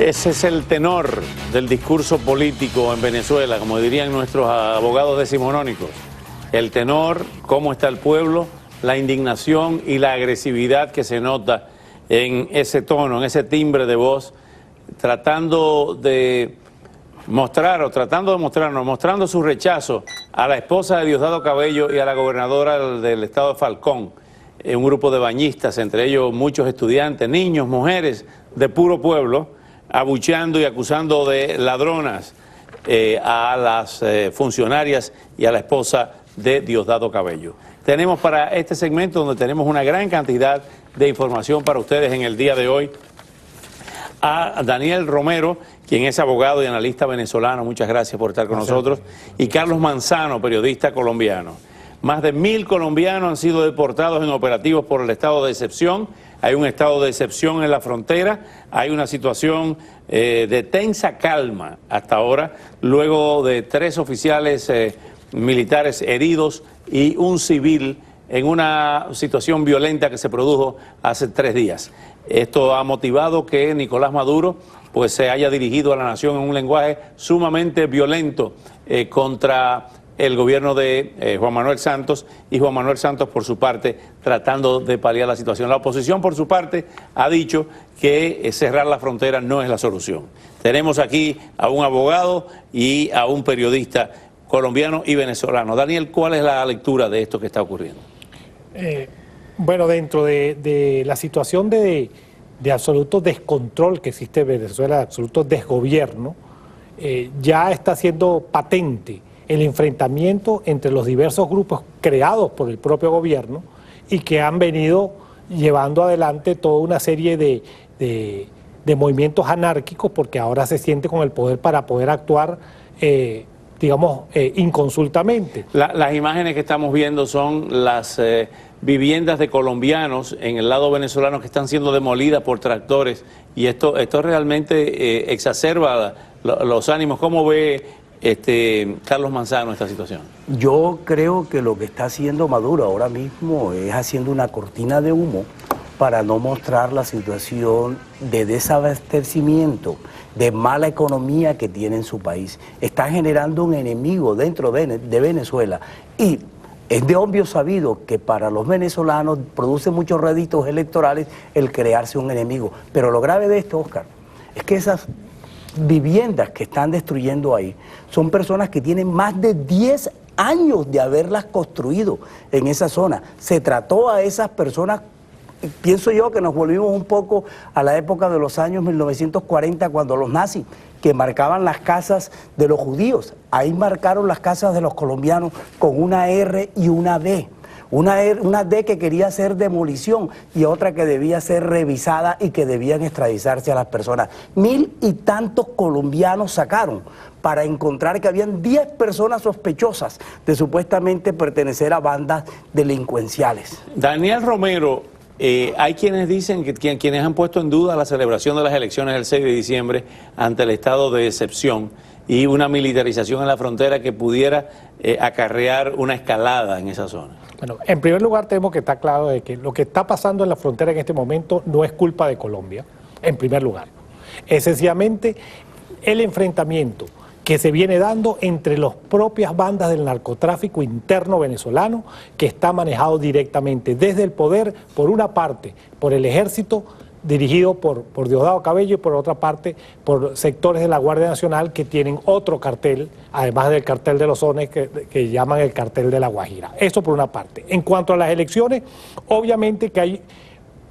Ese es el tenor del discurso político en Venezuela, como dirían nuestros abogados decimonónicos. El tenor, cómo está el pueblo, la indignación y la agresividad que se nota en ese tono, en ese timbre de voz, tratando de mostrando su rechazo a la esposa de Diosdado Cabello y a la gobernadora del estado de Falcón, un grupo de bañistas, entre ellos muchos estudiantes, niños, mujeres de puro pueblo, abucheando y acusando de ladronas a las funcionarias y a la esposa de Diosdado Cabello. Tenemos para este segmento, donde tenemos una gran cantidad de información para ustedes en el día de hoy, a Daniel Romero, quien es abogado y analista venezolano. Muchas gracias por estar con nosotros. Y Carlos Manzano, periodista colombiano. Más de 1000 colombianos han sido deportados en operativos por el estado de excepción. Hay un estado de excepción en la frontera, hay una situación de tensa calma hasta ahora, luego de 3 oficiales militares heridos y un civil en una situación violenta que se produjo hace 3 días. Esto ha motivado que Nicolás Maduro pues se haya dirigido a la nación en un lenguaje sumamente violento contra el gobierno de Juan Manuel Santos, y Juan Manuel Santos, por su parte, tratando de paliar la situación. La oposición, por su parte, ha dicho que cerrar la frontera no es la solución. Tenemos aquí a un abogado y a un periodista colombiano y venezolano. Daniel, ¿cuál es la lectura de esto que está ocurriendo? Bueno, dentro de la situación de absoluto descontrol que existe en Venezuela, de absoluto desgobierno, ya está siendo patente el enfrentamiento entre los diversos grupos creados por el propio gobierno y que han venido llevando adelante toda una serie de movimientos anárquicos, porque ahora se siente con el poder para poder actuar, digamos, inconsultamente. Las imágenes que estamos viendo son las viviendas de colombianos en el lado venezolano que están siendo demolidas por tractores, y esto realmente exacerba los ánimos. ¿Cómo ve Carlos Manzano esta situación? Yo creo que lo que está haciendo Maduro ahora mismo es haciendo una cortina de humo para no mostrar la situación de desabastecimiento, de mala economía que tiene en su país. Está generando un enemigo dentro de Venezuela, y es de obvio sabido que para los venezolanos produce muchos réditos electorales el crearse un enemigo. Pero lo grave de esto, Oscar, es que esas viviendas que están destruyendo ahí son personas que tienen más de 10 años de haberlas construido en esa zona. Se trató a esas personas, pienso yo que nos volvimos un poco a la época de los años 1940, cuando los nazis, que marcaban las casas de los judíos, ahí marcaron las casas de los colombianos con una R y una D. Una D que quería hacer demolición y otra que debía ser revisada y que debían extraditarse a las personas. 1000 y tantos colombianos sacaron para encontrar que habían 10 personas sospechosas de supuestamente pertenecer a bandas delincuenciales. Daniel Romero, hay quienes dicen quienes han puesto en duda la celebración de las elecciones del 6 de diciembre ante el estado de excepción y una militarización en la frontera que pudiera acarrear una escalada en esa zona. Bueno, en primer lugar tenemos que estar claro de que lo que está pasando en la frontera en este momento no es culpa de Colombia, en primer lugar. Es sencillamente el enfrentamiento que se viene dando entre las propias bandas del narcotráfico interno venezolano, que está manejado directamente desde el poder, por una parte, por el ejército, dirigido por Diosdado Cabello, y por otra parte por sectores de la Guardia Nacional que tienen otro cartel, además del cartel de los Sones, que llaman el cartel de La Guajira. Eso por una parte. En cuanto a las elecciones, obviamente que hay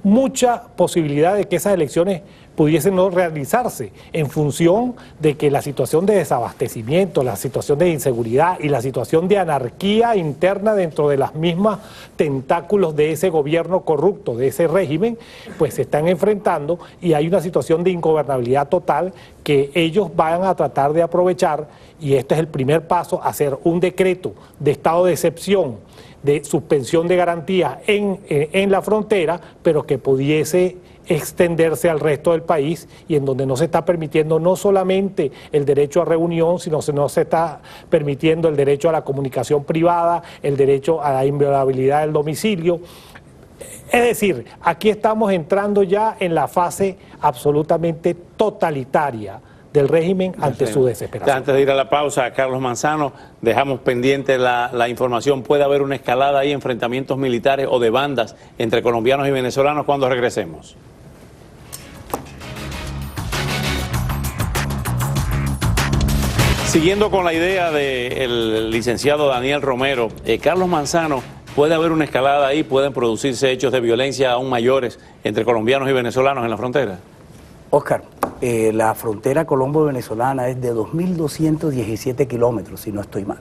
mucha posibilidad de que esas elecciones pudiesen no realizarse en función de que la situación de desabastecimiento, la situación de inseguridad y la situación de anarquía interna dentro de las mismas tentáculos de ese gobierno corrupto, de ese régimen, pues se están enfrentando, y hay una situación de ingobernabilidad total que ellos van a tratar de aprovechar, y este es el primer paso: hacer un decreto de estado de excepción, de suspensión de garantías en la frontera, pero que pudiese extenderse al resto del país, y en donde no se está permitiendo no solamente el derecho a reunión, sino que no se está permitiendo el derecho a la comunicación privada, el derecho a la inviolabilidad del domicilio, Es decir, aquí estamos entrando ya en la fase absolutamente totalitaria del régimen ante su desesperación. Antes de ir a la pausa, Carlos Manzano, dejamos pendiente la información. ¿Puede haber una escalada ahí, enfrentamientos militares o de bandas entre colombianos y venezolanos cuando regresemos? Siguiendo con la idea del licenciado Daniel Romero, Carlos Manzano, ¿puede haber una escalada ahí? ¿Pueden producirse hechos de violencia aún mayores entre colombianos y venezolanos en la frontera? Oscar, la frontera colombo-venezolana es de 2.217 kilómetros, si no estoy mal.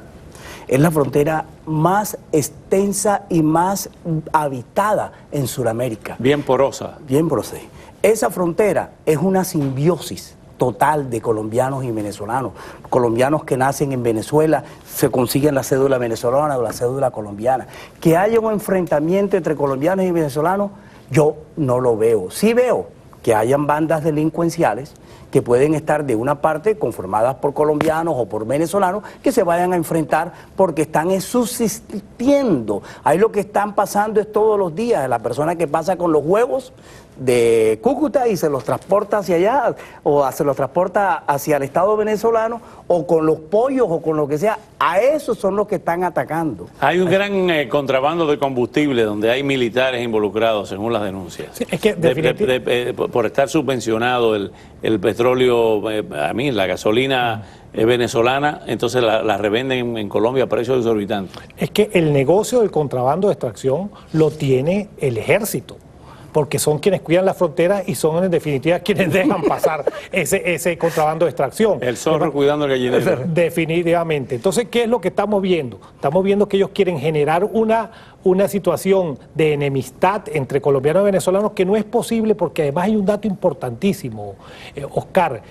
Es la frontera más extensa y más habitada en Sudamérica. Bien porosa. Bien porosa. Esa frontera es una simbiosis total de colombianos y venezolanos. Colombianos que nacen en Venezuela se consiguen la cédula venezolana o la cédula colombiana. Que haya un enfrentamiento entre colombianos y venezolanos, yo no lo veo. Sí veo que hayan bandas delincuenciales que pueden estar de una parte conformadas por colombianos o por venezolanos que se vayan a enfrentar porque están subsistiendo. Ahí lo que están pasando es todos los días, la persona que pasa con los huevos de Cúcuta y se los transporta hacia allá o se los transporta hacia el Estado venezolano o con los pollos o con lo que sea, a esos son los que están atacando. Hay un gran contrabando de combustible donde hay militares involucrados, según las denuncias. Sí, es que por estar subvencionado el petróleo, la gasolina venezolana, entonces la revenden en Colombia a precios exorbitantes. Es que el negocio del contrabando de extracción lo tiene el ejército, porque son quienes cuidan la frontera y son en definitiva quienes dejan pasar ese contrabando de extracción. El zorro cuidando el gallinero. Definitivamente. Entonces, ¿qué es lo que estamos viendo? Estamos viendo que ellos quieren generar una situación de enemistad entre colombianos y venezolanos que no es posible, porque además hay un dato importantísimo, Oscar.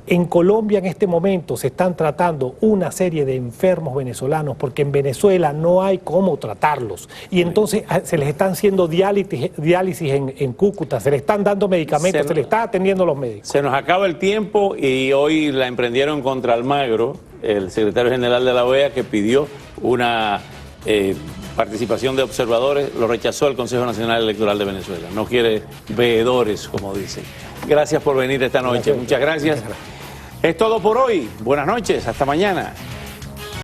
En Colombia en este momento se están tratando una serie de enfermos venezolanos porque en Venezuela no hay cómo tratarlos y entonces se les están haciendo diálisis en Cúcuta, se les están dando medicamentos, se les está atendiendo los médicos. Se nos acaba el tiempo y hoy la emprendieron contra Almagro, el secretario general de la OEA, que pidió una participación de observadores, lo rechazó el Consejo Nacional Electoral de Venezuela. No quiere veedores, como dicen. Gracias por venir esta noche. Muchas gracias. Es todo por hoy. Buenas noches. Hasta mañana.